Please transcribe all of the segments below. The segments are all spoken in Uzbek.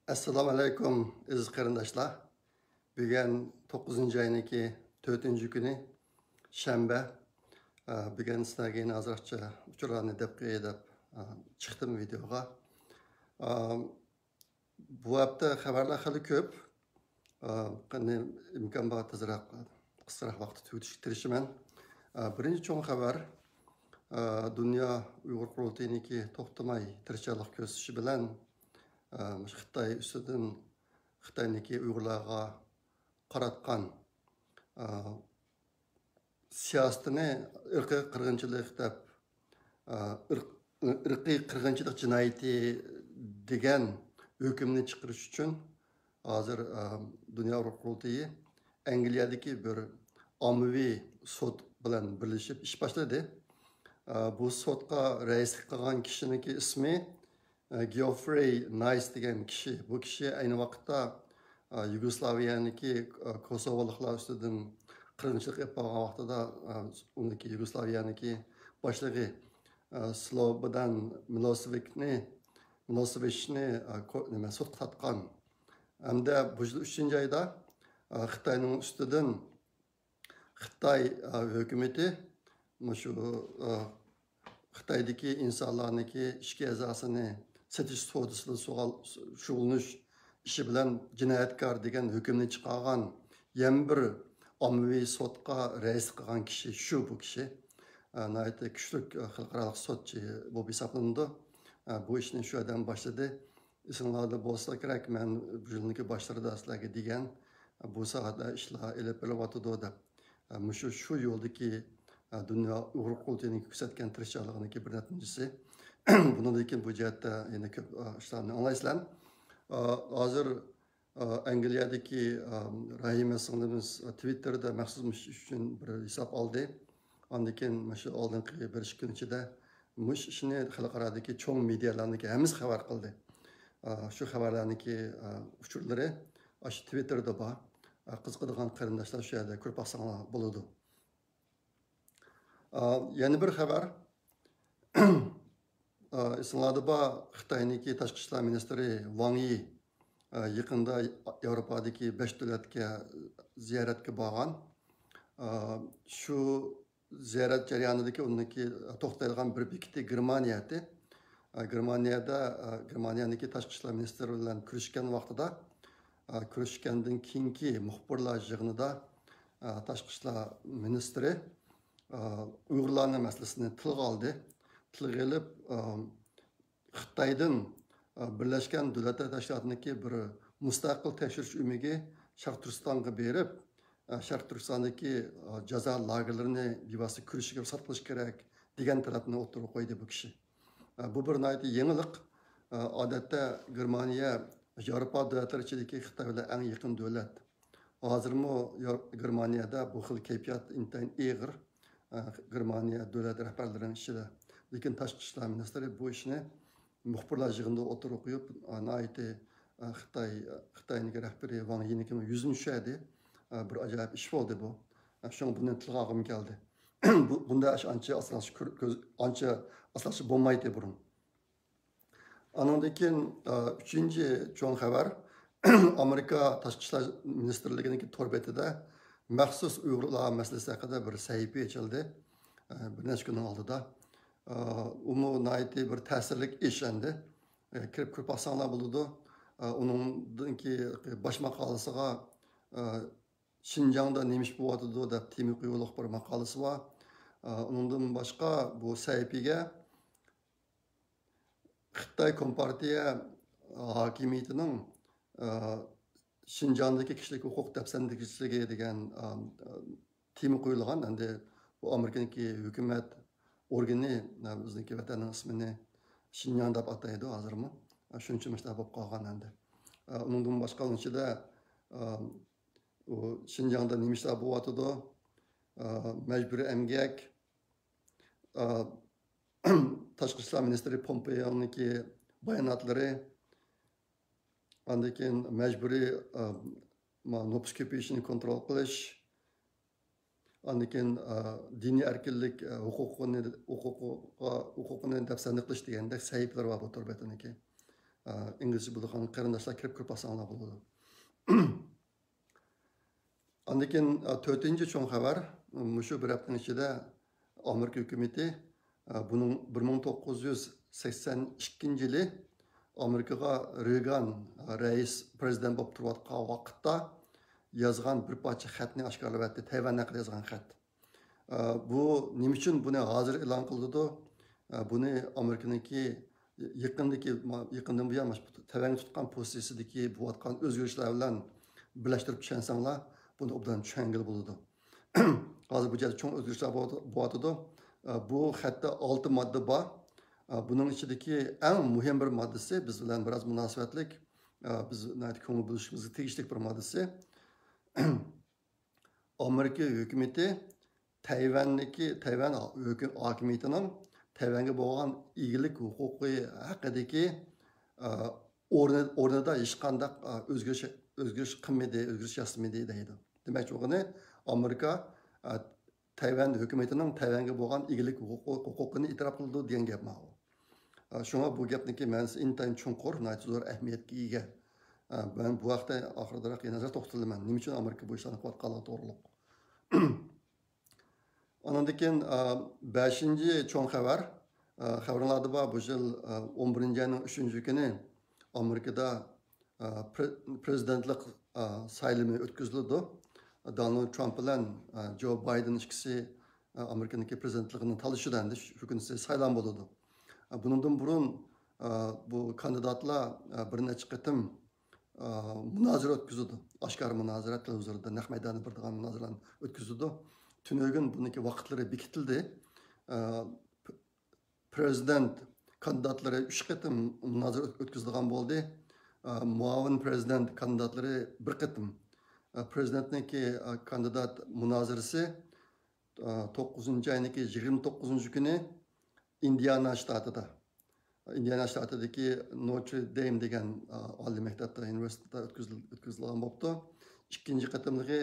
Assalomu alaykum aziz qarindoshlar. Bugun 9 ayning 4 kuni shanba. Bugun sizlarga yana ozroqcha uchurlarni deb qo'yib chiqdim videoga. Bu hafta xabarlar hali ko'p. Qanday imkon bor tezroq qisqaroq vaqtda tugatishga tirishaman. Birinchi cho'ng xabar Dunyo Uyg'ur qurultayiniki to'xtamay tirishchilik ko'rsatishi bilan Xitoy ustidan Xitoyniki Uyg'urlarga qaratgan siyosatini irqiy qirg'inchilik deb irqiy qirg'inchilik jinoyati degan hukmni chiqarish uchun hozir Dunyo Uyg'ur qurultayi Angliyadagi bir ommaviy sud bilan birlashib ish boshladi. Bu sudga raislik qilgan kishiniki ismi Geoffrey Nice degan kishi. Bu kishi ayni vaqtda Yugoslaviyaniki Kosovoliklar ustidan qirg'inchilik qilib qolgan vaqtida uniki Yugoslaviyaniki boshlig'i Slobodan Milosevicni sudga tortgan. Hamda bu 3-oyda Xitoyning ustidan Xitoy hukumati shu Xitoydagi insonlarniki ishga azosini setish savdosida shug'ullanish ishi bilan jinoyatkor degan hukmni chiqargan yana bir ommaviy sudga rais qilgan kishi shu bu kishi. Nihoyatda kuchli xalqaro sudchi bo'lib hisoblanadi. Bu ishni shu odam boshladi. Esinglarda bo'lsa kerak, men bu yilning boshlarida sizlarga degan bu sohada ishlar olib borilyotidi deb. Shu yo'ldagi Dunyo Uyg'ur qurultayining ko'rsatgan tirishchiligini bir natijasi. Bundan keyin bu jihatda yana ko'p ishlarni anglaysizlar. Hozir Angliyadagi Rahima singlimiz Twitterda maxsus uchun bir hisob oldi. Ondan keyin shu oldingi bir kun ichida mush ishni xalqarodagi cho'ng medialarniki hammasi xabar qildi. Shu xabarlarniki uchurlari shu Twitterda bor. Qiziqadigan qarindoshlar shu yerda ko'rib olsanglar bo'ladi. Yana bir xabar. Esinglarda bor, Xitoyniki tashqi ishlar ministri Wang Yi yaqinda Yevropadagi 5 davlatga ziyoratga borgan. Shu ziyorat jarayonidagi uniki to'xtalgan bir bekiti Germaniya edi. Germaniyaniki tashqi ishlar ministri bilan ko'rishgan vaqtida ko'rishgandan keyingi muxbirlar yig'inida tashqi ishlar ministri Uyg'urlarning masalasini tilga oldi. Tilga olib Xitoydan Birlashgan Davlatlar Tashkilotining bir mustaqil tekshirish umiga Sharq Turkistonga berib, Sharq Turkistondagi jazo lagerlarini bevosita ko'rishga ruxsat qilish kerak degan talabni o'tirib qo'ydi bu kishi. Bu bir yangilik. Odatda Germaniya Yevropa davlatlari ichidagi Xitoy bilan eng yaqin davlat. Hozirmi Germaniyada bu xil kayfiyat intayin og'ir. Germaniya davlat rahbarlarining ishida. Lekin tashqi ishlar ministri bu ishni muxbirlar yig'inida o'tirib qo'yib, Xitoyning rahbari Wang Yi'niki yuzini tushadi. Bir ajoyib ish bo'ldi bu. Shunga buni tilga olgim keldi. Bunda ancha aslashib bo'lmaydi burun. Andan keyin 3-chi cho'ng xabar Amerika tashqi ishlar ministrligining tor betida maxsus Uyg'urlar masalasi haqida bir sahifa ochildi. Bir necha kun oldida. Nihoyatda bir ta'sirli ish endi. Kirib olsanglar bo'ladi. Uningki bosh maqolasiga Şinjan'da neymiş bu adı da temi qo'yiliq bir maqolasi var. Undan boshqa bu sahifaga Xitoy Kompartiya hokimiyatining Şinjan'dagi kishilik huquq tafsirligi degan temi qo'yilgan. Endi bu Amerikaniki hukumat organi bizniki vatanning ismini Şinjan deb ataydi hozirmi. Shuncha mashta bo'lib qolgan endi. Undan boshqa ichida Şinjan'da neymişler bu atıda mecburi emgek Tashqi ishlar ministri Pompeo'niki bayonotları andaki mecburi nüfus ko'payishini kontrol qilish andaki diniy erkinlik huquqini tafsirni qilish degandek sahifalar var bu turbetiniki. İngilizce bildiğin qarindoshlar kirib ko'rpasanlar bo'ladi. Ondan keyin 4-chi cho'ng xabar, shu bir haftaning ichida Amerika hukumati buning 1982-yili Amerikaga Reagan rais prezident bo'lib turayotgan vaqtda yozgan bir parcha xatni oshkorlayapti. Tayvan haqida yozgan xat. Bu nima uchun buni hozir e'lon qildi? Buni Amerikaniki yaqindan buyon Tayvan tutgan pozitsiyasidagi bo'layotgan o'zgarishlar bilan birlashtirib tushansanglar, buni obdan tushangil bo'ladi. Hozir bu yerda cho'ng o'zgarishlar bo'layotdi. Bu xatda 6 modda bor. Bunun içindeki en mühim bir maddesi, biz bilen biraz münasebetlik, biz ko'ngil bo'lishimizga tegishli bir maddesi. Amerika hükümeti Tayvan hokimiyatining Tayvanga bo'lgan egilik huquqi haqidagi o'rnida hech qanday o'zgarish qilmaydi, o'zgarish yasamaydi deydi. Demak, o'g'ini Amerika Tayvan hükümetinin Tayvanga bo'lgan egilik huquqini e'tirof qildi degan gap ma'lum. Şuna bu gapniki ma'nosi intayin chunqur, zo'r ahamiyatga ega. Ben bu vaqtda oxirida nazar to'xtalaman. Nima uchun Amerika bu ishlarni qilayotganligi to'g'riliq. Ondan keyin 5-chi cho'ng xabar, xabarlarda bor bu yil 11-ayning 3-kuni Amerikada prezidentlik saylimi o'tkazildi. Donald Trump bilan Joe Biden ikkisi Amerikaniki prezidentligini talashidan shu kuni saylan bo'ladi. Bundan burun bu kandidatlar bir necha qatim munozara o'tkazdi. Oshkor munozara televizorda naq maydonda bir degan munozarani o'tkazdi. Tünögün buniki vaqtlari bekitildi. Prezident kandidatları 3 qatim munozara o'tkazilgan bo'ldi. Muavin prezident kandidatları bir qatim. Prezidentniki kandidat munozarasi 9-ayning 29 kuni Indiana shtatida. Indiana shtatidagi Notre Dame degan oliy maktabda, universitetda o'tkazilgan bo'ldi. Ikkinchi qatimligi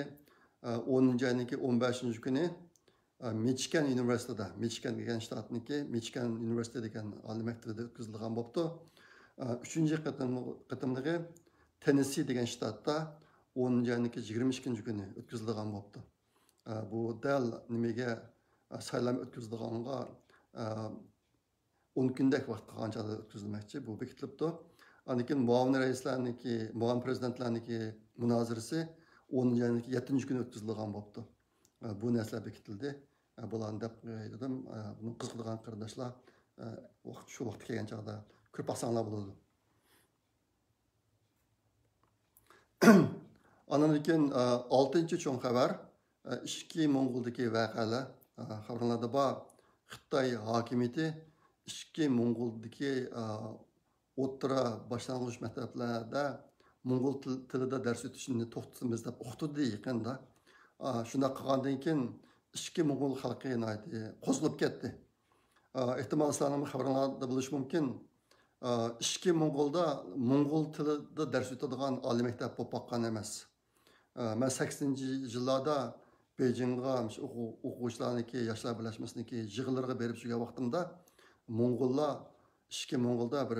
10-ayning 15 kuni Michigan universitetida, Michigan degan shtatniki Michigan University degan oliy maktabda o'tkazilgan bo'ldi. Üçüncü qatimligi Tennessee degan shtatda 10-ayning 22 kuni o'tkazilgan bo'ldi. Bu dal nimaga saylam o'tkazilganiga 10 kundak vaqt qolganchada o'tkazilmoqchi. Bu bekitilibdi. Lekin muavin raislarniki, muavin prezidentlarniki munozarasi 10-ayning 7 kuni o'tkazilgan bo'ldi. Bu narsa bekitildi. Bularni deb dedim, buni qiziqadigan qarindoshlar shu vaqt kelgan chog'da ko'rib baqsanglar bo'ladi. Ondan keyin 6-chi cho'ng xabar, ishki Mo'ng'uldagi voqealar xabarlarda bor. Xitoy hokimiyati ishki Mo'ng'uldagi o'rta boshlang'ich maktablarda Mo'ng'ul tilida dars o'tishni to'xtatamiz deb o'qitdi yaqinda. Shunda qilgandan keyin ishki Mo'ng'ul xalqi qo'zg'alib ketdi. Ehtimol sizlarning xabarlarda bo'lishi mumkin. Ishki Mo'ng'ulda Mo'ng'ul tilida dars o'tadigan oliy maktab bo'lib qolgan emas. Men 80-yillarda Beijingga o'quvchilarniki, yoshlar birlashmasiniki yig'inlarga berib yurgan vaqtimda Mo'ng'ullar ishki Mo'ng'ulda bir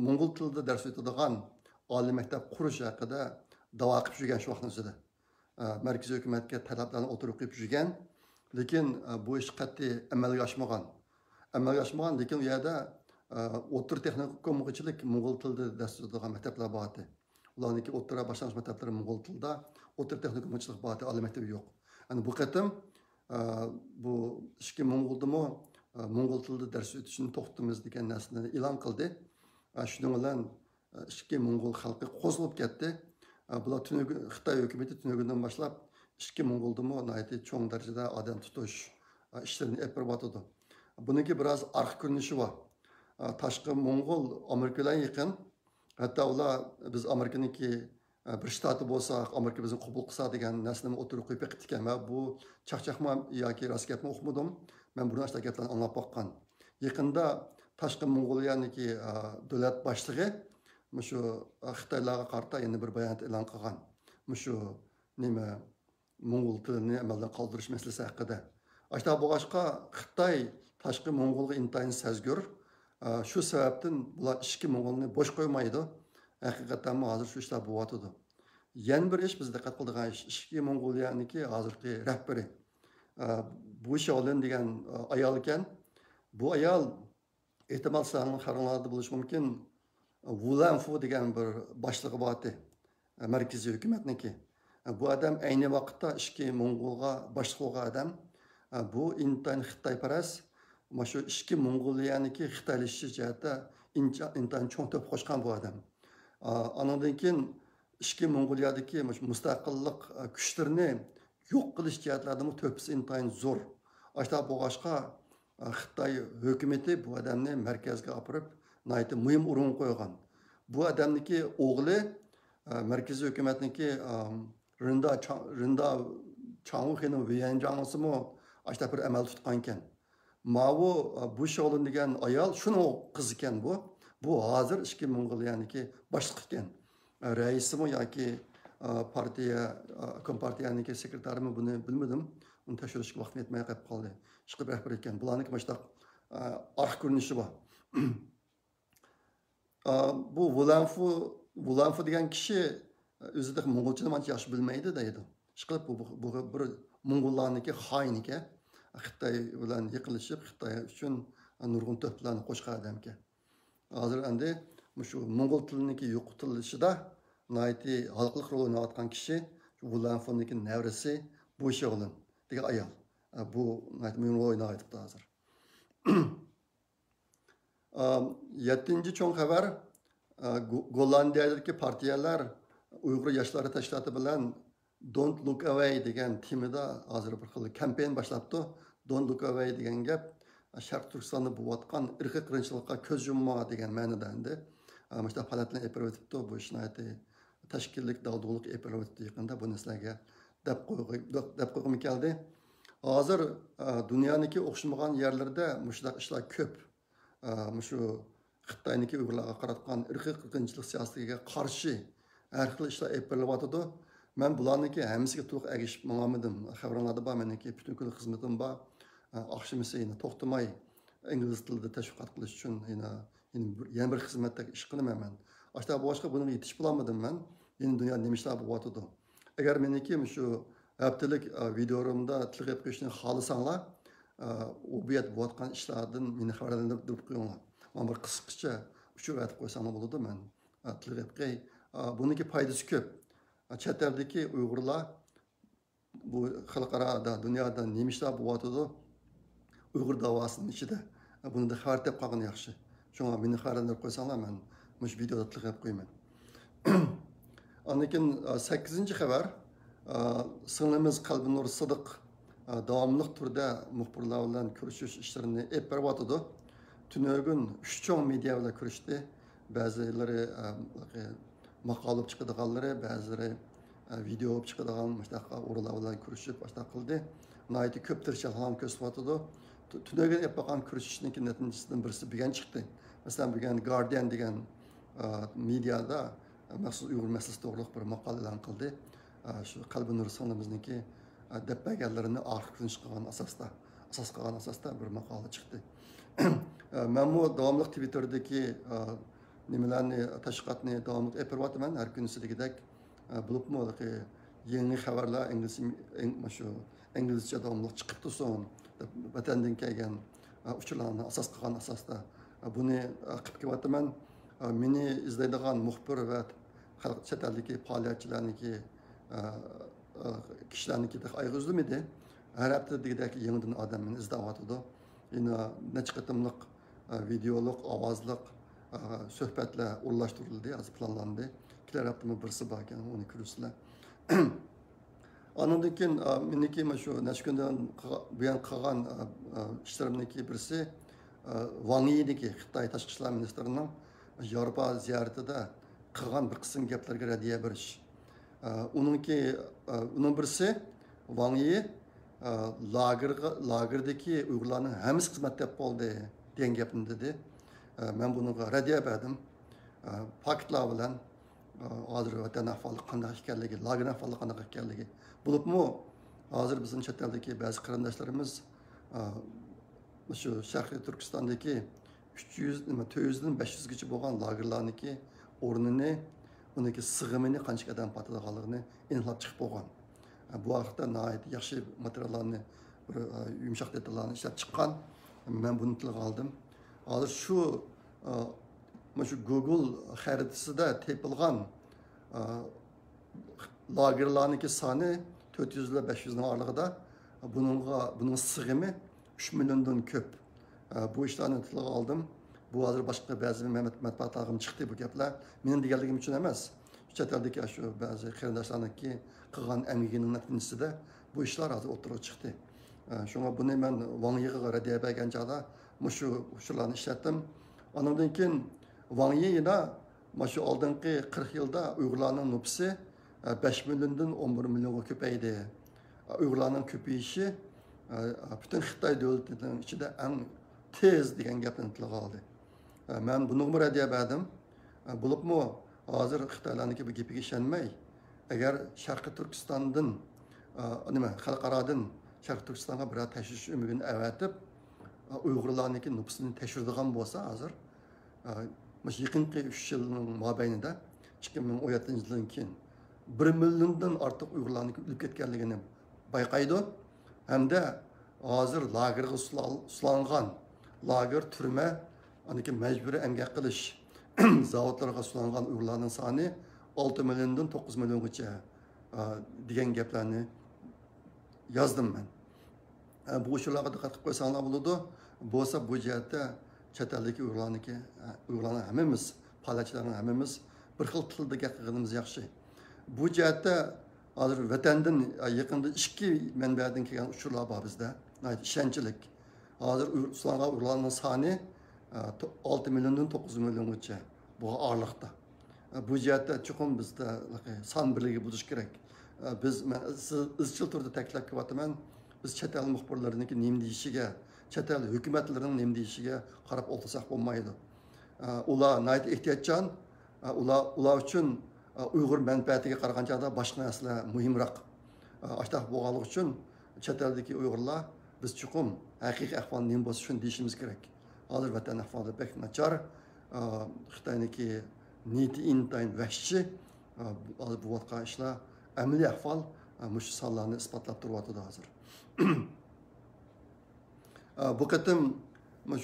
Mo'ng'ul tilida dars o'tadigan oliy maktab qurish haqida da'vo qilib yurgan shu vaqtning o'zida. Markaziy hukumatga talablarni o'tirib qo'yib yurgan, lekin bu ish qat'iy amalga oshmagan. Lekin u yerda o'rta texnikumchilik Mo'ng'ul tilida dars o'tadigan maktablar bor edi. Ularniki o'rta boshlang'ich maktablari Mo'ng'ul tilida, o'rta texnikumchilik bor edi, oliy maktabi yo'q. Yani bu qatim bu ishki Mo'ng'uldami Mo'ng'ul tilida dars o'tishni to'xtatamiz degan narsani e'lon qildi. Shuning bilan ishki Mo'ng'ul xalqi qo'zg'alib ketdi. Bular Xitoy hukumati tunugundan boshlab ishki Mo'ng'uldami cho'ng darajada odam tutish ishlarini olib boryapti. Buniki biroz arx ko'rinishi bor. Tashqi Mo'ng'ul Amerikaga yaqin. Hatta ular biz Amerikaniki bir shtati bo'lsa, Amerika bizni qabul qilsa degan narsani o'tirib qo'yib ketgan. Va bu chaqchaqma yoki rost gapni o'qimadim. Men buni ashta gaplarni anglab boqqan. Yaqinda Tashqi Mo'ng'uliyaniki davlat boshlig'i shu Xitoylarga qarata yana bir bayonot e'lon qilgan. Shu nima Mo'ng'ul tilini amaldan qoldirish masalasi haqida. Ashta bo'lg'achqa Xitoy Tashqi Mo'ng'ulga intayin sazgur Shu sababdan bular ishki Mo'g'ulni bo'sh qo'ymaydi. Haqiqatan hozir shu ishlar bo'lyotidi. Yana bir ish biz diqqat qiladigan ish, ishki Mong'oliyaniki hozirgi rahbari bu Shaolin degan ayol ekan. Bu ayol ehtimol sizlarning xabaringlarda bo'lishi mumkin. Wulanfu degan bir boshlig'i bor edi. Markaziy hukumatniki. Bu odam ayni vaqtda ishki Mong'olga boshliq bo'lgan odam. Bu intayin Xitoyparast. Mana shu ishki Mong'oliyaniki xitoylashish jihatda intayin cho'ng to'p qo'shgan bu odam. Andan keyin ishki Mong'oliyadagi mustaqillik kuchlarini yo'q qilish jihatlarida to'pisi intayin zo'r. Ashta bo'lg'achqa Xitoy hukumati bu odamni markazga olib nihoyatda muhim o'rin qo'ygan. Bu odamniki o'g'li markaziy hukumatniki Rinda Changwuxinin Viyanjangsimi ashta bir amal tutgan ekan. Mavu bu Shaolin degan ayol shuni qiz ekan bu. Bu hozir ishki Mong'oliyaniki boshliq ekan. Raisimi yoki partiya kompartiyaniki sekretarimi buni bilmadim. Uni tekshirishga vaqt yetmay qoldi. Ishqi rahbar ekan. Bularniki boshqa arx ko'rinishi bor. Bu Wulanfu degan kishi o'zida Mong'olchani ancha yaxshi bilmaydi deydi. Ishqilib bu bir Mong'ollarniki xoin ekan. Xitoy bilan yiqilishib, Xitoy uchun nurg'un to'plarni qo'shgan odam ekan. Hozir endi shu Mong'ol tiliniki yo'qitilishida nihoyatda xalqlik rol o'ynayotgan kishi Wulanfuniki nevrasi bu Shaolin degan ayol. Bu nihoyatda muhim rol o'ynayapti hozir. 7. cho'ng xabar Gollandiyadagi partiyalar Uyg'ur yoshlari tashkiloti bilan Don't Look Away degan temada hozir bir xil kampaniya boshlabdi. Don't Look Away degan gap Sharq Turkistonda bo'layotgan irqiy qiyinchilikqa ko'z yumma degan ma'noda endi. Mana shu holatni epirib o'tibdi. Bu ishni tashkillik dag'dug'lik epirib o'tibdi yaqinda bu narsalarga deb qo'ygim keldi. Hozir dunyoniki o'xshamagan yerlarda mushlar ishlar ko'p. Shu Xitoyniki Uyg'urlarga qaratgan irqiy qiyinchilik siyosatiga qarshi har xil ishlar epirilyotdi. Men bularniki hammasiga to'q agishib mangamadim. Xabarlarda bor meniki butun kun xizmatim bor. Akşamisi yine to'xtamay ingliz tilida tashviqot qilish uchun yana bir xizmatdagi ish qilaman men. Ashta boshqa buni yetish bilamadim men. Yeni dunyo nima ishlar bo'lyotdi. Agar meniki shu haftalik videorimda tilg'ib qo'yishni xohlasanglar, u bu yerda bo'layotgan ishlardan meni xabarlantirib qo'yinglar. Men bir qisqacha uchur aytib qo'ysam bo'ladi men. Tilg'ib qo'y. Buniki foydasi ko'p. Chet eldagi Uyg'urlar bu xalqaro dunyoda nima ishlar bo'lyotdi? Uyg'ur davosinin içinde. Bunu da xabar deb qolgan yaxshi. Şuna meni xabarlantirib qo'ysanglar, men mush videoda tilg'ab qo'yaman. Anakin 8. xabar singlimiz Qalbinur Sidiq davomli turda muxbirlar bilan ko'rishish ishlarini olib boryapti. Tunögün 3 cho'ng media bilan ko'rishdi. Ba'zilari maqola olib chiqadiganlari, ba'zilari video olib chiqadigan mushtaqa o'rinlar bilan ko'rishib boshqa qildi. Nihoyatda ko'p tirishchilik ko'rsatyapti. Tunögün yapılan kuruşuşniki neticesinden birisi bilgen çıktı. Mesela bilgen Guardian degen medyada maxsus Uyghur meselesi doğruluk bir makaleler kıldı. Şu Qalbinur Singlimizniki depbegerlerini arxivini çıkan asas kalan asasda bir makale çıktı. Ben bu devamlık Twitter'daki nimelerni, taşqatni devamlık yapıyorum. Her gün sizegidek bulup mu yeni haberler İngilizce devamlık çıkıptı son. Vatandan kelgan uchurlarni asos qilgan asosda buni qilib kelyapman. Meni izlaydigan muxbir va chet eldagi faoliyatchilarniki kishilarniki ayg'uzlimidi. Har hafta degidek yangidan odam meni izlayapti. Yana necha qatimliq videolik, ovozliq suhbatlar o'rlashtirildi, hozir planlandi. Kelar haftami birisi bor ekan, uni ko'rsizlar. Andan keyin meniki shu necha kundan buyon qilgan ishlarimniki birisi Wang Yiniki Xitoy tashqi ishlar ministrining Yevropa ziyoratida qilgan bir qism gaplarga raddiya berish. Uning birisi Wang Yi lagerdagi Uyg'urlarning hammasi xizmat deb qoldi degan gapni dedi. Men bunga raddiya berdim. Faktlar bilan hozir vatan ahvoli qanday ekanligi, lager ahvoli qanday ekanligi. Bulupmu hazır bizim chet eldagi ba'zi qarindoshlarimiz shu Sharqiy Turkistondagi 300 400'den 500gacha bo'lgan lagerlarniki o'rnini uniki sig'imini qancha odam patadiganligini aniqlab chiqib bo'lgan. Bu haqda nihoyat yaxshi materiallarni yumshoq detallarni ishlab chiqqan. Men buni tilga oldim. Hozir shu Google xaritasida tepilgan lagerlarniki soni 400 ile 500'nin oralig'ida bunun sig'imi 3 milliondan ko'p. Bu ishlarni tilga oldim. Bu hozir boshqa ba'zi matbuotlarga chiqdi bu gaplar. Mening deganligim uchun emas. Chet eldagi shu ba'zi qarindoshlarniki qilgan emgining natijasida bu ishlar hozir o'tirib chiqdi. Shunga buni men Wang Yiga radiya bergan joyda shularni ishlatdim. Ondan keyin Wang Yiga shu oldingi 40 yilda Uyg'urlarning nüfusi 5 milliondan 11 millionga ko'paydi. Uyg'urlarning ko'payishi butun Xitoy davlatining ichida eng tez degan gapni tilga oldi. Men buni radiya berdim. Bo'libmi hozir Xitoylarniki bu gapiga ishonmay, agar Sharqiy Turkistondan xalqarodan Sharqiy Turkistonga bir tashish umidini avatib, Uyg'urlarniki nüfusini tekshiradigan bo'lsa, hozir yaqinqi 3 yilning mobaynida 2017-yildan keyin 1 milliondan ortiq Uyg'urlarniki o'lib ketganligini bayqaydi. Hamda hozir lagerga sulangan, lager turma, aniki majburiy emgak qilish zavodlarga sulangan Uyg'urlarning soni 6 milliondan 9 milliongacha degan gaplarni yozdim men. Bu ishlarga diqqat qilib qo'ysanglar bo'ladi. Bo'lsa bu jihatda chet eldagi Uyg'urlarning hammamiz, palachilarning hammamiz bir xil tilda gapirganimiz yaxshi. Bu jihatda hozir vatandan yaqinda 2 manbadan kelgan uchurlar bor bizda. İşençilik. Hozir sulangan Uyg'urlarning soni 6 milliondan 9 milliongacha bu ağırlıqda. Bu jihatda chuqur bizda son birligi bo'lishi kerak. Biz izchil turda ta'kidlab kelyapman. Biz chet el muxbirlarining nima deyishiga, chet el hukumatlarining nima deyishiga qarab o'tirsak bo'lmaydi. Ular nihoyat ehtiyotchan, ular uchun Uyg'ur manfaatiga qaraganda boshqa narsalar muhimroq. Ashtaq bo'lganligi uchun chet eldagi Uyg'urlar biz chuqur haqiqiy ahvol nima bo'lsa shuni deyishimiz kerak. Hozir vatan ahvoli pek nachar. Xitoyniki niyati intayin vahshiy. Hozir bu vatqa ishlar amaliy ahvol mush sonlarni isbotlab turyapti hozir. Bu qatim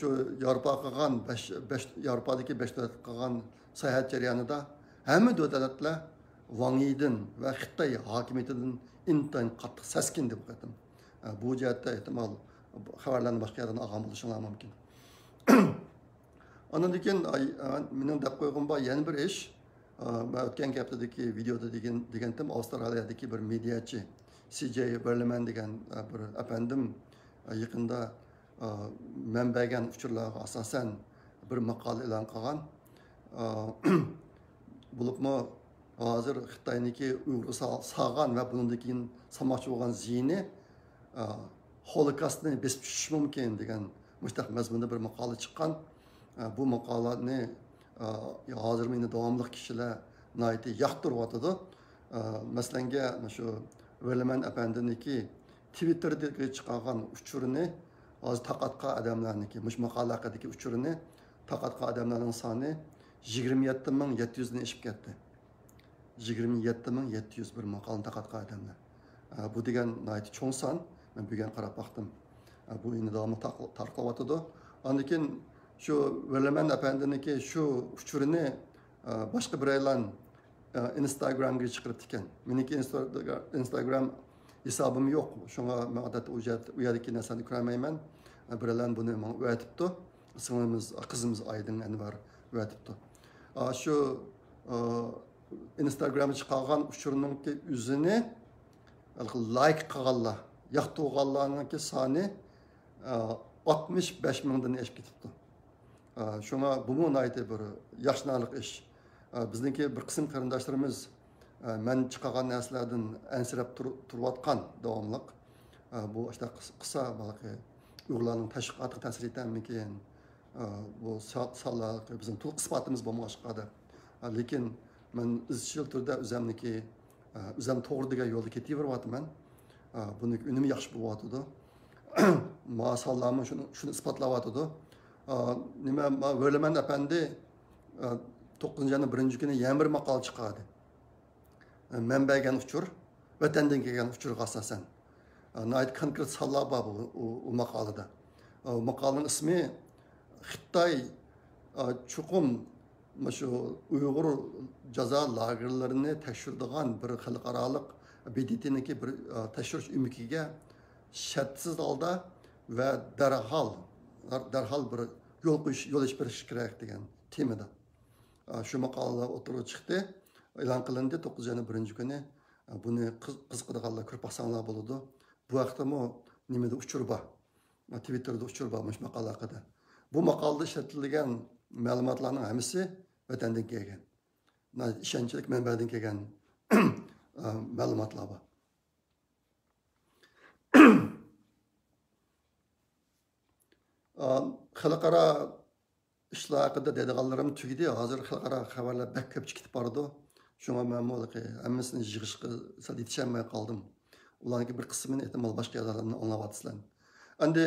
shu Yevropaga qilgan Yevropadagi 5 davlat qilgan sayohat jarayonida hamma davlatlar Wang Yidan va Xitoy hokimiyatidan intayin qattiq saskindi bu qatim. Bu jihatda ehtimol xabarlarni boshqa yerdan olgan bo'lishlari mumkin. Ondan keyin mening deb qo'ygan bor yana bir ish, o'tgan haftadagi videoda degandim, Avstraliyadagi bir mediachi CJ Berleman degan bir apandim yaqinda manbagan uchurlarga asosan bir maqola e'lon qilgan. Bo'libmi hozir Xitoyniki Uyg'ur sog'an va bundan keyin samoqchi bo'lgan ziyni Holocaustni besib tushishi mumkin degan mushtaq mazmunda bir maqola chiqqan. Bu maqolani hozir meni davomli kishilar nihoyat yoqtiryapti. Masalan, shu Verleman apandiniki Twitter'da chiqqan uchurini hozir taqatqa odamlarniki, mush maqola haqidagi uchurini taqatqa odamlarning soni 27700 ni ishib ketdi. 27700 bir maqolani taqatqa odamlar. Bu degan nihoyat cho'ng son. Men bugun qarab baxtim. Bu endi davomli tarqalyapti. Ondan keyin shu Verleman apandiniki shu uchurini boshqa biraylar Instagramga chiqarib ekan. Meniki Instagram hisobim yo'q. Shunga men odatda u yerdagi narsani ko'rmayman. Biraylar buni menga o'rgatibdi. Qizimiz Aydin Anvar o'rgatibdi. Shu Instagramga chiqqan uchurning o'zini like qilganlar, yoqtirganlarning soni 65 mingdan oshib ketibdi. Shunga bu nihoyat bir yaxshilik ish. Bizniki bir qism qarindoshlarimiz men chiqqan narsalardan ansirab turayotgan davomliq. Bu işte qissa balki Uyg'urlarning tashviqotiga ta'sir etamikin. Bu sonlar bizning to'liq isbotimiz bo'lmashqada. Lekin men izchil turda o'zim to'g'ri degan yo'lda ketaveryapman. Buni unumi yaxshi bo'lyapti. Masallarni shuni isbotlayapti. Nima Völemen Efendi 9. ayının 1. günü yana bir maqal chiqadi. Manbagan uchur, vatandan kelgan uchurga asosan. Nayt konkret sallar bor u maqolada. Maqolaning ismi Xitoy chuqum shu Uyg'ur jazo lagerlarini tekshiradigan bir xalqaroliq BDT'niki bir tekshirish umkiga shartsiz holda va darhol bir yo'l ish berish kerak degan temada. Shu maqola o'tirib chiqdi, e'lon qilindi 9 ayning 1. kuni. Buni qiziqadiganlar ko'rib baxsanglar bo'ladi. Bu vaqtda nimada uchur bor. Twitterda uchur bor mush maqola haqida. Bu maqolada ishlatilgan ma'lumotlarning hammasi vatandan kelgan. Ishonchlik manbadan kelgan ma'lumotlar bor. Xalqaro ishlar haqida deydiganlarim tugidi. Hozir xalqaro xabarlar bak ko'p chiqib bordi. Shunga men hammasini yig'ishga sal yetishmay qoldim. Ularning bir qismini ehtimol boshqa yerlardan anglayapsizlar. Endi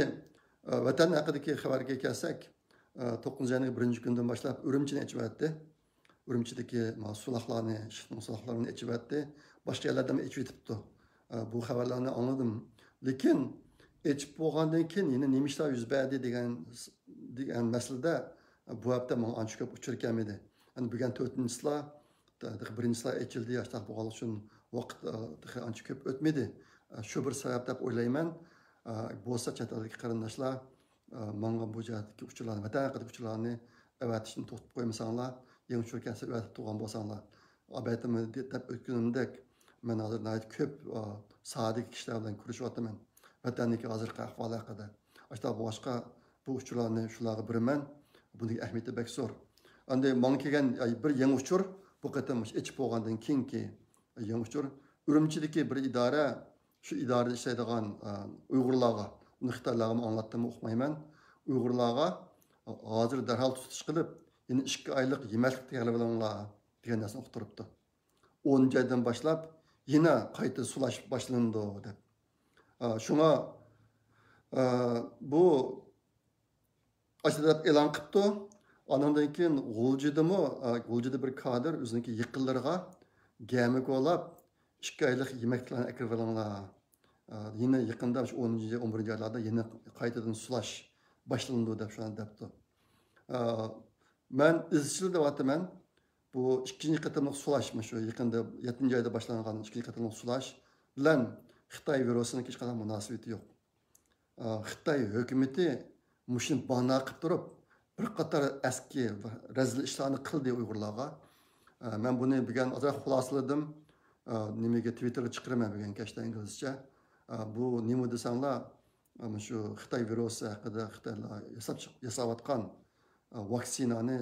vatan haqidagi xabarga kelsak, 9 ayning 1. kundan boshlab Urumchini ichibdi. Urumchidagi sulahlarni, sulahlarni ichibdi. Boshqa yerlardan ichib yetibdi. Bu xabarlarni angladim. Lekin ichib bo'lgandan keyin yana nima ishlar yuz berdi degan masalada bu hafta menga ancha ko'p uchur kelmadi. Endi bugun 4-chilar, 1-chilar ichildi, yoshlar bo'lgani uchun vaqt ancha ko'p o'tmadi. Shu bir sabab deb o'ylayman. Bo'lsa chet eldagi qarindoshlar menga bu jihatdagi uchurlarni, vatan haqidagi uchurlarni avatishni to'xtatib qo'ymasanglar, yangi uchur kelsa avatib turgan bo'lsanglar, abatimni deb o'tganimdek men hozir ko'p sodiq kishilar bilan ko'rishyapman. Vatanniki hozirgi ahvoli haqida. Ashta boshqa bu uchurlarni shularga biraman. Buning ahamiyati bek zo'r. Endi menga kelgan bir yangi uchur bu qatam ichib bo'lgandan keyingi yangi uchur Urumchidagi bir idora, shu idorada ishlaydigan Uyg'urlarga, uni Xitoylarga anglatdim o'qimayman. Uyg'urlarga hozir darhol tutish qilib, yana 2 oylik yemaklik tayyorlanglar degan narsani uqtiribdi. 10 oydan boshlab yana qayta sulash boshlandi deb. Şuna bu aşırı elan qıptı. Anından keyin G'uljida bir kadr o'ziniki yaqinlariga gamik olab 2 oylik yemeklarni akirib olinglar. Yine yaqinda 10-11 oylarda yana qaytadan sulash boshlandi deb shuni debdi. Men izchil deyapman. Bu 2-chi qatimliq sulashmi shu yaqinda 7-chi oyda boshlangan 2-chi qatimliq sulash bilan Xitoy virusinin hech qanday munosabati yo'q. Xitoy hukumati mushuni bahona qilib turib, bir qator eski razil ishlarni qildi Uyg'urlarga. Men buni bugun ozroq xulosaladim. Nimaga Twitterga chiqaraman bugun kechda inglizcha. Bu nima desanglar, shu Xitoy virusi haqida Xitoylar yasayotgan vaksinani,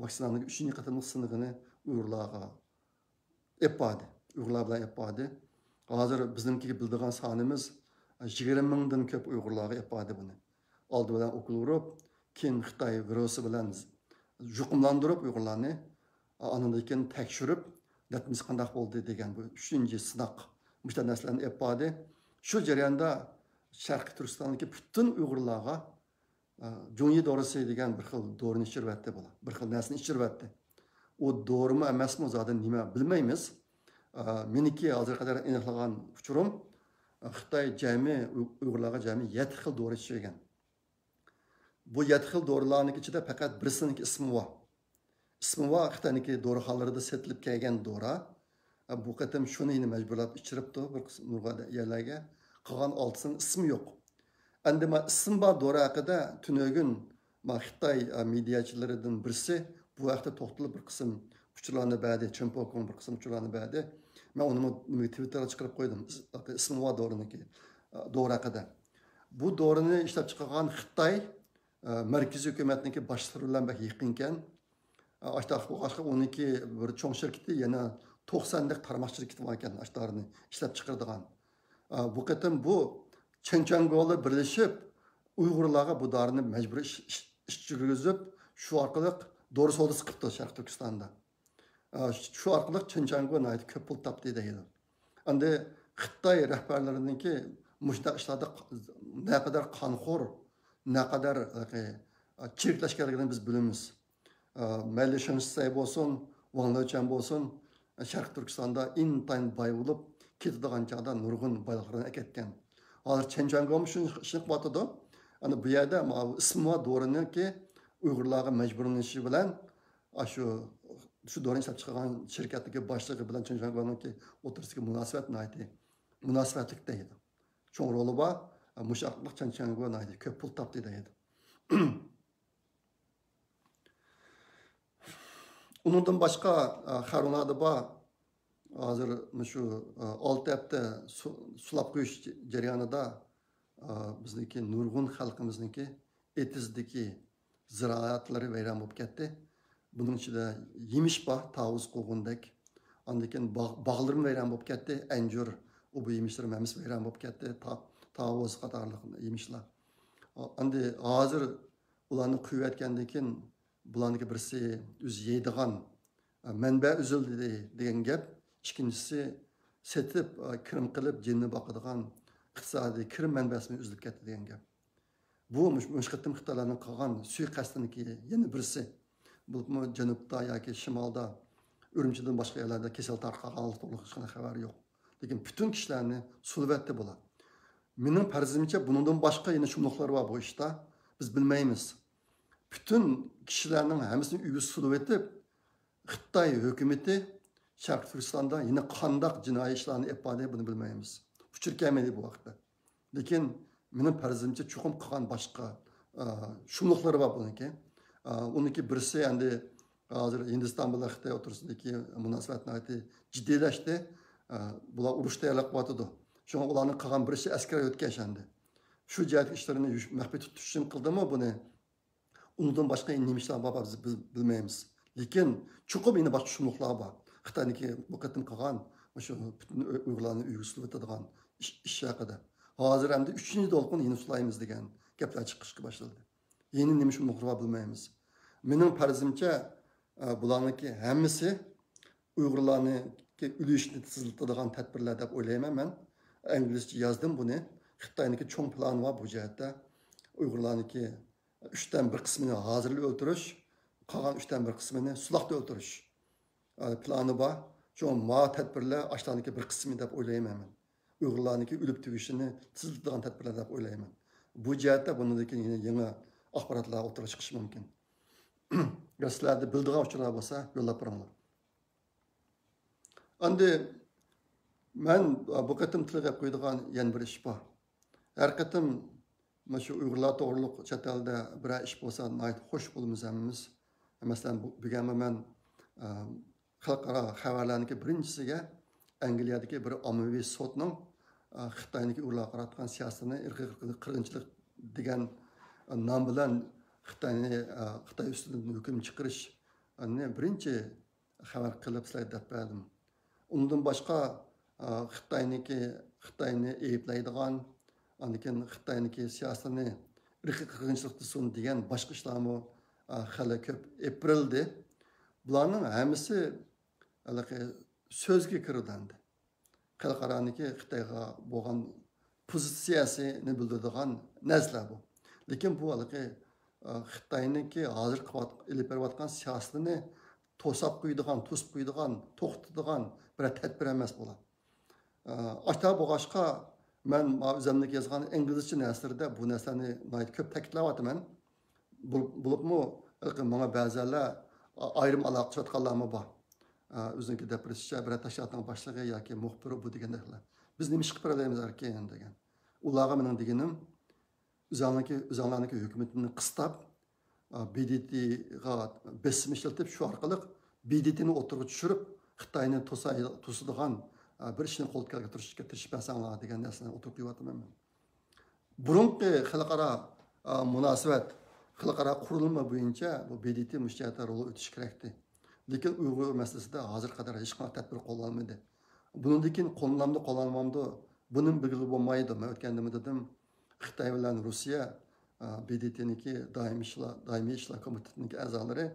vaksinaning 3-chi qatimliq sinig'ini Uyg'urlarga epadi. Uyg'urlar bilan epadi. Hazır bizimki bildiğin sanımız 20 mingdan ko'p Uyg'urlarga epadi buni. Oldi bilan o'qilib, keyin Xitoy virusi bilan yuqumlantirib Uyg'urlarni, andan keyin tekshirib, netimiz qanday bo'ldi degan bu 3-chi sinoq mushta narsalarni epadi. Shu jarayonda Sharqiy Turkistondagi butun Uyg'urlarga Junyi dorisi degan bir xil dorini ichirvatdi bular. Bir xil narsani ichirvatdi. O doğrumi emasmi zaten nima bilmaymiz. Meniki hozir qadar aniqlagan uchurim Xitoy jami Uyg'urlarga jami 7 xil dori ichirgan. Bu 7 xil dorilarning ichida faqat birisining ismi bor. Ismi bor Xitoyniki dorixonalarida sotilib kelgan dora. Bu qatam shuni majburlab ichiribdi bir qism nurg'ada yerlarga. Qolgan 6sinin ismi yo'q. Endi ism bor dora haqida tunogin Xitoy mediachilaridan birisi bu vaqtda to'xtalib bir qism uchurlarni berdi, Chempokon bir qism uchurlarni berdi. Men uni Twitterga chiqarib qo'ydim. Ismi bor doriniki. Dora haqida. Bu dorini ishlab chiqargan Xitoy markaziy hukumatniki boshlig'i bilan yaqin ekan. Boshqa 12 bir cho'ng shirkati yana 90 lik tarmoq shirkati bor ekan, ashtarini ishlab chiqaradigan. Bu qatam bu Chenchango'lar birlashib Uyg'urlarga bu dorini majburiy ish yurgizib, shu orqali dori savdosi qilibdi Sharq Turkistonda. Shu orqali Chenchango ko'p pul topdi deydi. Endi Xitoy rahbarlariniki mushta ishlarda naqadar qonxo'r, naqadar çirkleşkenligini biz bilimiz. Mayli Şengsay bolsun, Wanglachen bolsun, Şarkı Türkistan'da intayın bay bulup, ketadigan çağda nurgun baylıklarını eketken. Hazır Çençangom şunu batıdı. Hani bu yerde ismi doğrunu ki Uygurlarga mecburlanışı bilen şu doğru ishlab chiqargan shirkatdagi boshlig'i bilan Çençangom'niki o'tirishga munosabatlik deydi. Cho'ng roli bor, mushaqliq Çençangom deydi, ko'p pul topdi deydi. Undan başqa xarunada bor. Hozir shu 6 hafta sulab qo'yish jarayonida bizniki nurg'un xalqimizniki etizdagi ziroatlari vayron bo'lib ketdi. Bunun içinde yemiş bor, tavus qo'g'indek. Ondan keyin bog'larim vayron bo'lib ketdi. Anjur, bu yemişlerim hemimiz vayron bo'lib ketdi. Tavus qatorliq yemişlar. Endi hozir ularni quyib aytgandan keyin bularniki birisi o'zi yeydigan manba uzildi degan gap. İkincisi setib, kirim qilib jinni boqadigan iqtisodiy kirim manbasini uzilib ketdi degan gap. Bu mushqitim Xitoylarning qilgan suiqasdiniki yana birisi. Bu Janubda yoki Shimolda, Urumchidan boshqa yerlarda kasal tarqalganlik to'liq hech qanday xabar yo'q. Lekin butun kishilarni sulvatdi bular. Mening farzimcha bundan boshqa yana shumliqlar bor bu ishda. Biz bilmaymiz. Bütün kishilarning hammasini uyga sulvatib, Xitoy hukumati Sharq Turkistonda yine qandaq jinoiy ishlarni yapadi bunu bilmaymiz. Uçur kelmedi bu vaqtda. Lekin mening farzimcha chuqum qilgan boshqa shumliqlar bor buniki. Uniki birisi endi hozir Hindiston bilan Xitoy o'rtasidagi munosabatlar jiddiylashdi. Bular urush tayyorlab qo'yadi. Shunga ularning qilgan birisi askar o'tkazgandi. Shu jihat ishlarini maxfiy tutish uchun qildimi buni? Undan boshqa nima ishlar bor biz bilmaymiz. Lekin chuqum yana boshqa shumliqlar bor. Xitoyniki bu qatim qilgan shu butun Uyg'urlarni uyuslab o'tadigan ish haqida. Hozir endi 3-to'lqin yeni sulaymiz degan gaplar chiqishga boshladi. Yeni nima shumliqlar bilmaymiz. Mening farzimcha bularniki hammasi Uyg'urlarni ulushni tiziltiradigan tadbirlar deb o'ylayman men. İngilizce yazdım bunu. Xitoyniki cho'ng plani bor bu jihatda. Uyg'urlarniki 3dan 1 qismini hozirlab o'ldirish, qolgan 3dan 1 qismini sulaqda o'ldirish plani bor. Şu ma tedbirler aşağıdaki bir kısmı deb o'ylayman men. Uyg'urlarniki o'lib tugishini tiziltiradigan tadbirlar deb o'ylayman. Bu jihatda bundan yine yangi axborotlar o'tirib chiqishi mumkin. Sizlarda bildigan uchurlar bo'lsa, yo'llab beringlar. Endi men bu qatim tilga qo'yadigan yana bir ish bor. Har qatim shu Uyg'urlar to'g'riliq chet elda bir ish bo'lsa, xush bo'lamiz hammamiz. Masalan, bugun men xalqaro xabarlarniki birinchisiga Angliyadagi bir ommaviy sudning Xitoyniki ularga qaratgan siyosatini irqiy qirg'inchilik degan nom bilan Xitoy ustidan hukm chiqarish birinchi xabar qilib sizlarga deb berdim. Undan boshqa Xitoyni ayblaydigan, lekin Xitoyniki siyosatini irqiy qirg'inchilikda sun degan boshqa ishlarmi hali ko'p apreldi. Bularning hammasi so'zga kirildi. Xalqaroniki Xitoyga bo'lgan pozitsiyasini bildiradigan narsalar bu. Lekin bu Xitoyniki hozir ilib berayotgan siyosatini to'sib qo'yadigan, to'xtatadigan bir tadbir emas bo'ladi. Ata bo'g'ashqa men o'zimdagi yozgan inglizcha nasrda bu narsani ko'p ta'kidlayapman. Bo'libmi menga ba'zilar ayrim aloqa qilayotganlarmi bor. O'ziniki depressiya bir tashkilotning boshlig'i yoki muxbiri bu deganlar. Biz nima ish qilib beramiz ekan degan. Ularga mening deganim o'zinglarniki hukumatini qistab BDTga besim ishlatib shu orqali BDTni o'tirib tushirib Xitoyni to'sadigan bir ishni qo'lga kirishga tirishib basanglar degan narsani o'tirib qo'yapman men. Burungi xalqaro munosabat xalqaro qurilma bo'yicha bu BDT mushtariyat roli o'tishi kerakdi. Lekin Uyg'ur masalasida hozir qadar hech qanday tadbir qo'llanmadi. Bundan keyin qo'llanmamdi. Buning bilgili bo'lmaydi. Men o'tganda dedim, Xitoy bilan Rossiya BDTniki doimiy ishlar komitetining a'zolari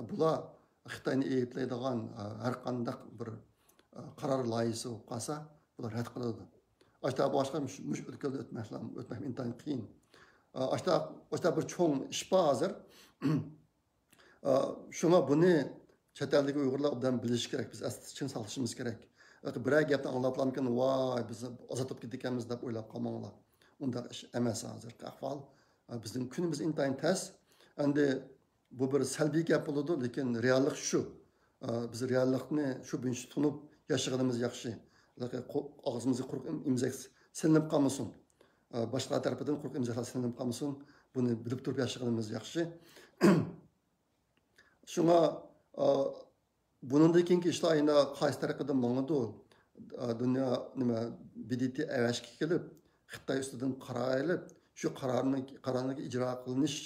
bular Xitoyni ayblaydigan har qanday bir qaror loyihasi qolsa, bular rad qiladi. Boshqa o'tmak intayin qiyin. Aşta bir çoğun iş var hazır. Şuna bunu chet eldeki Uygurlar obdan bilish kerak. Biz asli için salışımız gerek. Birer gapni anlatılamken vay biz azatып ketganmiz deb o'ylab qolmanglar. Unda ish emas hozir ahvol. Bizning kunimiz intayin tez. Endi bu bir salbiy gap bo'ladi, lekin reallik shu. Biz reallikni shu birinchi tunib yashaganimiz yaxshi. Og'zimizga quruq imzak silinib qolmasin. Boshqa tarafidan quruq imzaklar silinib qolmasin. Buni bilib turib yashaganimiz yaxshi. Şuna bundan keyingi ishlar endi qaysi tarafdan mangadi dunyo nima BDT avashga kelib Xitoy ustidan qarayilib shu qarorni ijro qilinish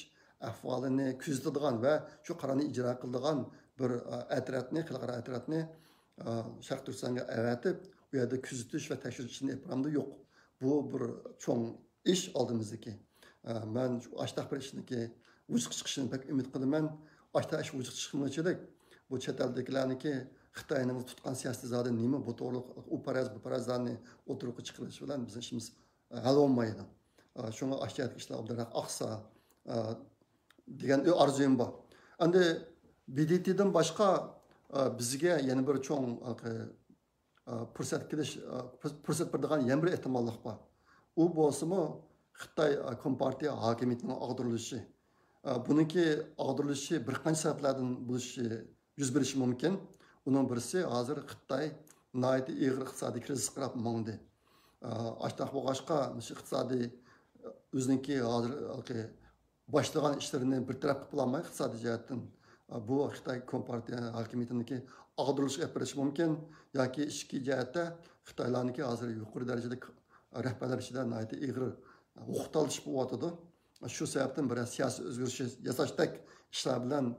ahvolini kuzatadigan va shu qarorni ijro qiladigan bir xalqaro atratni Sharq Turkistonga avatib u yerda kuzatish va tekshirish ishini yapamda yo'q. Bu bir cho'ng ish oldimizdagi. Men shu ashtaq bir ishniki vujud chiqishini pek umid qilaman. Aşta iş vücut çıkmıyorçilik. Bu chet eldekilarniki Xitoyning tutgan siyosiy zodi nima bu to'g'ri u bu parazlarni o'tirib chiqarish bilan bizning ishimiz hal bo'lmaydi. Shunga ashiyat ishlar obdarak aqsa degan arzum bor. Endi BDT'dan boshqa bizga yana bir cho'ng fursat beradigan yana bir ehtimollik bor. U bo'lsa-mu Xitoy Kompartiya hokimiyatining ag'dirilishi. Bununki ag'dirilishi bir qancha sabablardan yuz berishi mumkin. Uning birisi hozir Xitoy nihoyat og'ir iqtisodiy krizis qarab mangdi. Ashtaq bo'lg'achqa iqtisodiy o'ziniki hozir boshlagan ishlarini bir taraf qilib olmay iqtisodiy jihatdan bu Xitoy Kompartiya hokimiyatiniki ag'dirilishi olib berishi mumkin yoki ichki jihatda Xitoylarniki hozir yuqori darajada rahbarlar ichida nihoyat og'ir o'qitilish bo'lyotidi. Şu sebepten biraz siyasi özgürlüğü yasashdak işler bilen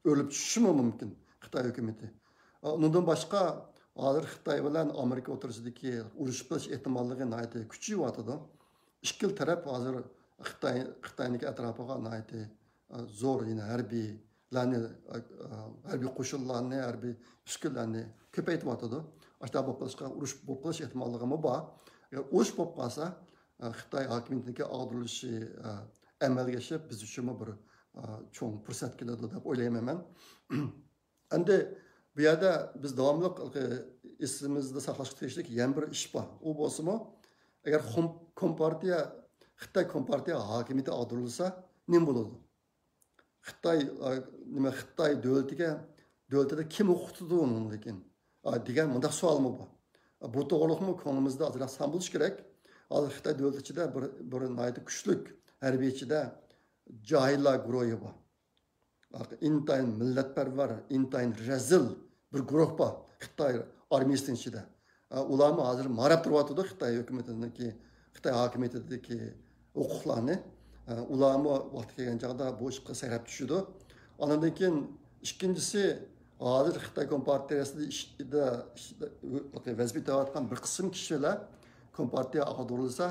ölüp düşüşü mümkün Xitoy hükümeti. Ondan başka hozir Xitoy bilen Amerika o'rtasidagi urush qilish ehtimolliği nihoyat kuchayyapti. Ikkil taraf hozir Xitoyniki atrofiga nihoyat zo'r yine harbiy qo'shinlarni, harbiy uskunlarni ko'paytiryapti. Ashta bo'lib qolishga urush bo'lib qolish ehtimolligimi bor. Urush bo'lib qolsa Xitoy hokimiyatidagi ag'dirilishi amalga oshib biz uchun bir cho'ng fursat keladi deb o'ylayman men. Endi bu yerda biz davomli esimizda saqlashga tegishli yana bir ish bor. U bo'lsa-mu, agar Xitoy Kompartiya hokimiyati ag'dirilsa, nima bo'ladi? Xitoy davlatida kim o'qitadi uni lekin degan bunday savolmi bor. Bu to'g'riliqmi ko'nglimizda ozroq sam bo'lish kerak. Hozir Xitoy davlati ichida bir nihoyat kuchlik harbiy ichida johillar guruhi bor. Intayin millatparvar, intayin razil bir guruh bor Xitoy armiyasining ichida. Ularni hozir marab turyapti Xitoy hukumatidagi, Xitoy hokimiyatidagi huquqlarni. Ularni vaqti kelgan chog'da bu ishga sayrab tushadi. Ondan keyin ikkinchisi hozir Xitoy Kompartiyasida vazifa olayotgan bir qism kishilar Kompartiya ag'dirilsa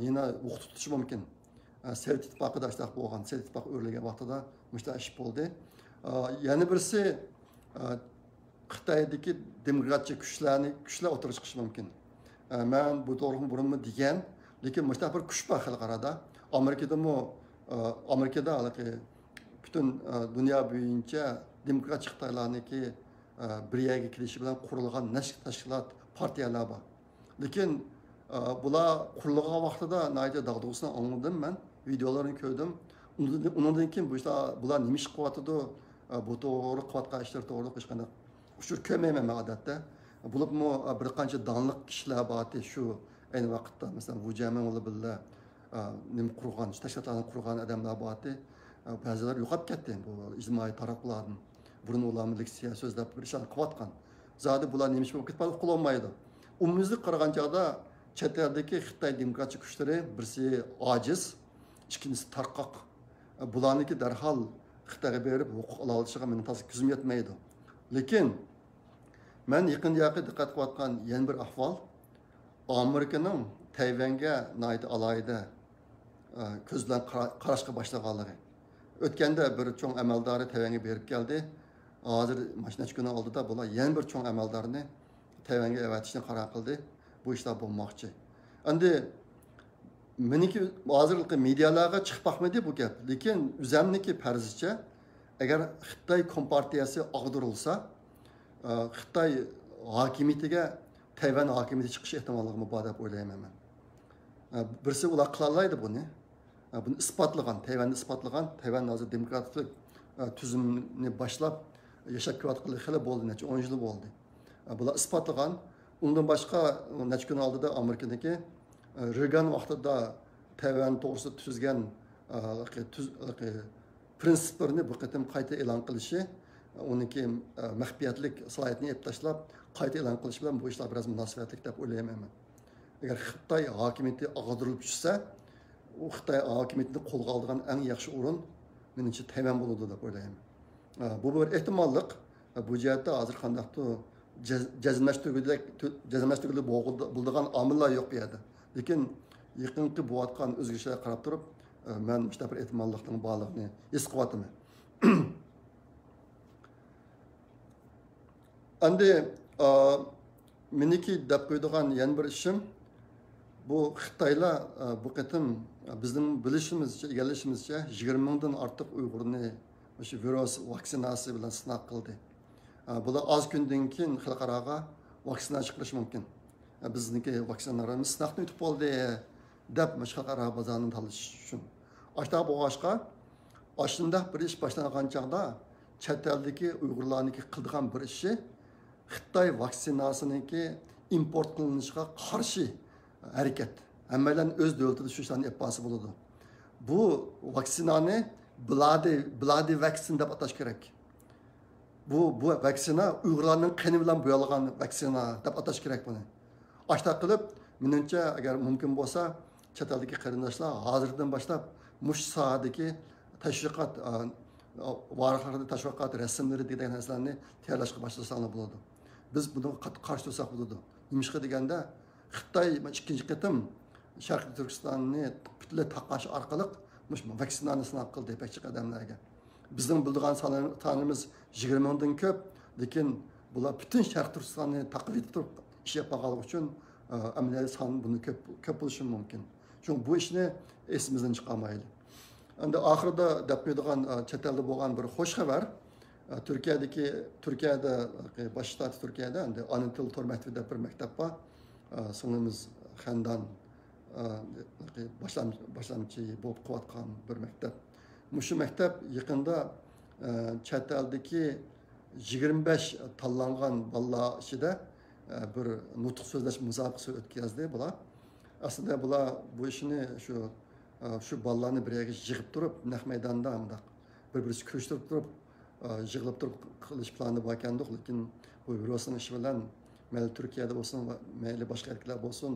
yana o'q tutishi mumkin. Sovet ittifoqida shunaqa bo'lgan. Sovet ittifoqi o'rlagan vaqtida mushtash ish bo'ldi. Yana birisi Xitoydagi demokratik kuchlar o'tirib chiqishi mumkin. Men bu to'g'rimi burunmi degan, lekin mushtaqa bir kuch bor xalqarada. Amerikada butun dunyo bo'yicha demokratik Xitoylarniki bir yerga kelishi bilan qurilgan tashkilot partiyalar bor. Lekin bular qurilgan vaqtida nayda dag'dug'isini anladim men, videolarini ko'rdim. Undan keyin bular nima ish qilyapti, bu to'g'ri qilayotgan ishlar to'g'ri hech qanday uchur ko'rmayman men odatda. Bo'libmi bir qancha donliq kishilar bor shu ayni vaqtda, masalan, bu jamoalar bilan nim qurgan, tashkilotlarni qurgan odamlar bor. Ba'zilar yo'qolib ketdi bu ijtimoiy taraflardan. Burun ularni leksiya so'zlab bir ishlar qilayotgan. Zodi bular nima ish bo'lib ketib qololmaydi. Umumizlik qaragan chog'da chet eldagi Xitoy demokratik kuchlari birisi ojiz, ikkinchisi tarqoq. Bularniki darhol Xitoyga berib huquq ola olishiga meni tasdiq ko'zim yetmaydi. Lekin men yaqinda diqqat qilayotgan yana bir ahvol Amerikaning Tayvanga nihoyat alohida ko'z bilan qarashga boshlaganligi. O'tganda bir cho'ng amaldori Tayvanga berib keldi. Hozir mashinachi kuni oldida bular yana bir cho'ng amaldorni Tayvanga avatishni qaror qildi. Bu ishlar bo'lmoqchi. Endi meniki hozirgi medialarga chiqib boqmadi bu gap. Lekin o'zimniki farzicha agar Xitoy kompartiyasi og'dirilsa, Xitoy hokimiyatiga Tayvan hokimiyati chiqish ehtimolligi bor deb o'ylayman men. Birisi ular qila oladi buni. Buni isbotlagan, Tayvanni isbotlagan, Tayvan hozir demokratik tuzumni boshlab yashab kelayotganligi xili bo'ldi, necha 10 yil bo'ldi. Bular isbotlagan. Undan boshqa necha kun oldida Amerikadagi Reagan vaqtida Tayvan to'g'risida tuzgan prinsiplarni bu qatam qayta e'lon qilishi, uniki maxfiyatlik salohiyatini olib tashlab qayta e'lon qilish bilan bu ishlar biroz munosabatli deb o'ylayman. Agar Xitoy hokimiyati og'dirilib tushsa, u Xitoy hokimiyatini qo'lga oladigan eng yaxshi o'rin menimcha Tayvan bo'ladi deb o'ylayman. Bu bir ehtimollik. Bu jihatda hozir qandaqdir jazmlashtirgili bo'ladigan omillar yo'q bu yerda. Lekin yaqinqi bo'layotgan o'zgarishlarga qarab turib, men işte bir ehtimollikning borligini his qilyapman. Endi meniki deb qo'ydigan yana bir ishim bu Xitoylar bu qatim bizning bilishimizcha, egallashimizcha 20 mingdan ortiq Uyg'urni o'sha virus vaksinasi bilan sinab qildi. Bular az kundan keyin xalqaroga vaksina chiqarish mumkin. Bizniki vaksinalarimiz sinaqni o'tib bo'ldi deb xalqaro bozorni tanlash uchun. Ashta bo'g'ashqa ashunda bir ish boshlangan chaqda chet eldagi Uyg'urlarniki qildigan bir ishi Xitoy vaksinasiniki import qilinishiga qarshi harakat. Hammalar o'z davlatida shu ishlarni yapasi bo'ladi. Bu vaksinani bloody vaccine deb atash kerak. Bu vaksina Uyg'urlarning qani bilan bo'yalgan vaksina deb atash kerak buni. Ashta qilib, menimcha agar mumkin bo'lsa, chet eldagi qarindoshlar hozirdan boshlab mush sohadagi tashviqot varaqlarda tashviqot rasmlari degan narsalarni tayyorlashga boshlasalar bo'ladi. Biz buni qarshi tursak bo'ladi. Nimishqa deganda Xitoy ikkinchi qatim Sharqiy Turkistonni butunlay taqash orqali mush vaksinani sinab qildi pekchi qadamlarga. Bizning bildigan sonimiz 20 mingdan ko'p, lekin bular butun Sharqiy Turkistonni taqib etib turib ish yapmaganligi uchun amaliy son buni ko'p bo'lishi mumkin. Çünkü bu ishni esimizdan chiqarmaylik. Endi oxirida deb qo'ydigan chet elda bo'lgan bir xo'sh xabar. Turkiyada bosh shtat Turkiyada endi ona til Tormatvi deb bir maktab bor. Singlimiz Xandan boshlamchi bo'lib qilayotgan bir maktab. Mushu maktab yaqinda chet eldagi 25 tanlangan bolalar ichida bir nutq so'zlash musobaqasi o'tkazdi bular. Aslında bular bu ishni shu bolalarni bir yerga yig'ib turib, naq maydonda hamda bir-birisi kurashtirib turib, yig'ilib turib qilish plani bor ekandik, lekin bu virusning ishi bilan mayli Turkiyada bo'lsin, mayli boshqa yerlar bo'lsin,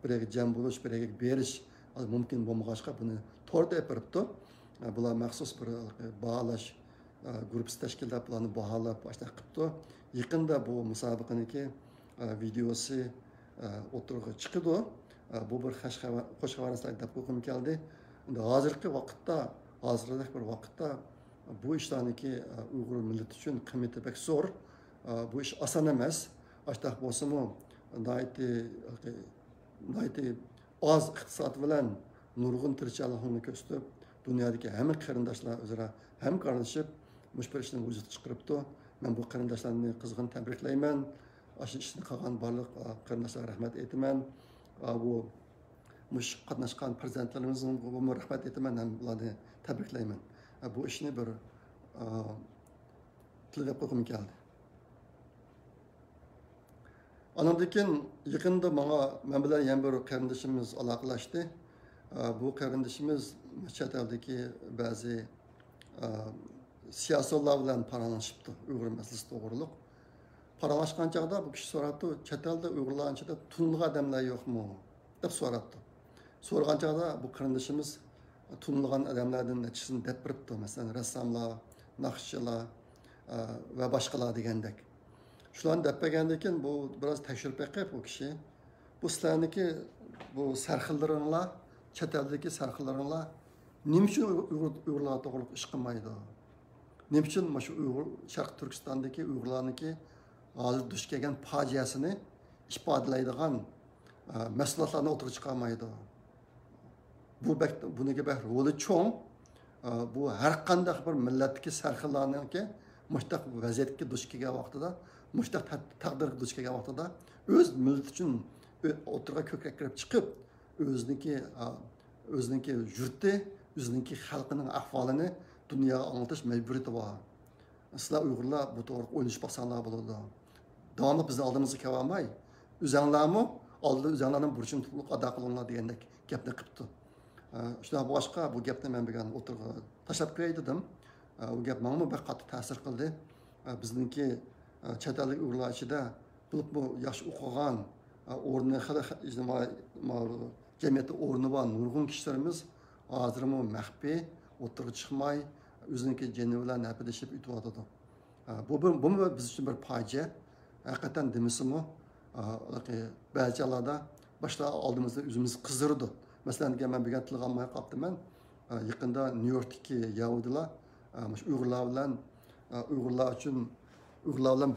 bir yerga jam bo'lish, bir yerga berish mumkin bo'lmag'achqa buni to'rda yapiribdi. Bular maxsus bir baholash gruppasi tashkillab bularni baholab boshqa qilibdi. Yaqinda bu musobaqaniki videosi o'tirg'i chiqdi. Bu bir xo'sh xabarlar deb qo'yim keldi. Endi hozirgi bir vaqtda bu ishlarniki Uyg'ur millati uchun qiymati pek zo'r. Bu ish oson emas. Ashtaq bo'lsa-mu, nayti oz iqtisod bilan nurg'un tirikchilikni ko'rsatib, dunyodagi hamma qarindoshlar o'zaro hamkorlashib, mush bir ishni vujudga chiqaribdi. Men bu qarindoshlarni qizg'in tabriklayman. Shu ishni qilgan barliq qarindoshlarga rahmat aytaman. Bu mush qatnashgan prezidentlarimizga rahmat aytaman, ularni tabriklayman. Bu ishni bir tilab qo'yim keldi. Ondan keyin yaqinda men bilan yana bir qarindoshimiz aloqalashdi. Bu qarindoshimiz chet eldagi ba'zi siyosatlar bilan paralashibdi Uyg'ur masalasi to'g'riliq. Paralashgan chaqda bu kishi so'rabdi, chet elda Uyg'urlar ichida tunilgan odamlar yo'qmi deb so'rabdi. So'ragan chaqda bu qarindoshimiz tunilgan odamlardan nechisini deb beribdi. Masalan, rassomlar, naqshchilar va boshqalar degandek. Shularni deb bergandan keyin bu biroz tekshirib beqib bu kishi. Bu sizlarniki bu sarxillaringlar, chet eldagi sarxillaringlar nima uchun Uyg'urlar to'g'ri ish qilmaydi? Nima uchun shu Uyg'ur Sharq Turkistondagi Uyg'urlarniki hozir duch kelgan fojiasini ifodalaydigan mahsulotlarni o'tirib chiqarmaydi Bunga bak roli çoğun. Bu her qanday bir millatdagi sarxillarningki mushtaq vaziyatga duch kelgan vaqtida, mushtaq taqdirga duch kelgan vaqtida o'z millati uchun o'tirga ko'krak kirib chiqib, o'ziniki yurti, o'ziniki xalqining ahvolini dunyoga anglatish majburiyati bor. Sizlar Uyg'urlar bu to'g'ri o'ylashib boqsanglar bo'ladi. Davomli bizni oldimizga kelib olmay, o'zinglarmi oldida o'zinglarning burchini to'liq ado qilinglar degandek gapni qilibdi. Shundan boshqa bu gapni men bugun o'tirg'a tashlab qo'yay dedim. Bu gap menga bir qattiq ta'sir qildi. Bizningki chet ellik Uyg'urlar ichida bu yaxshi o'qigan, o'rni ijtimoiy jamiyatda o'rni bor nurg'un kishilarimiz hozirmi maxfiy o'tirg'a chiqmay o'ziniki jini bilan nafidashib o'tyotdi. Bu biz uchun bir fojia. Hakikaten demisimi ba'zi joylarda başta oldimizda o'zimiz qizdirdi. Masalan, men bir tilga olmay qoldim men. Yaqinda New Yorkdagi Yahudilar Uyg'urlar uchun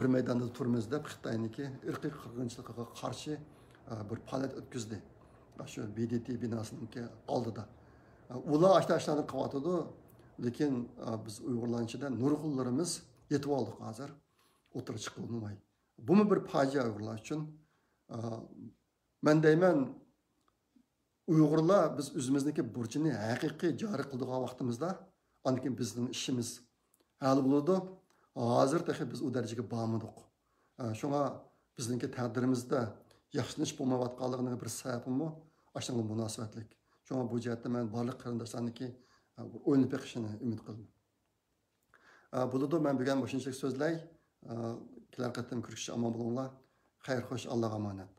bir maydonda turmiz deb Xitoyniki irqiy qirg'inchilikqa qarshi bir faoliyat o'tkazdi. Shu BDT binosiniki oldida. Ular ashtalarni qilyotdi, lekin biz Uyg'urlar ichida nurg'unlarimiz yetib oldik hozir. O'tirib chiqilmay. Bu bir fojia Uyg'urlar uchun. Men deyman, Uyg'urlar biz o'zimizniki burchini haqiqiy joriy qiladigan vaqtimizda, ankin bizning ishimiz hal bo'ladi. Hozir biz u darajaga bormadik. Shunga bizningki taqdirimizda yaxshilanish bo'lmayotganligining bir sababimi ashunga munosabatlik. Shunga bu jihatda men barliq qarindoshlarniki o'yinib beqishini umid qildim. Bo'ladi, men bugun shunchalik so'zlay. Kelar qatim ko'rishga omon bo'linglar. Xayr xo'sh, Allohga omonat.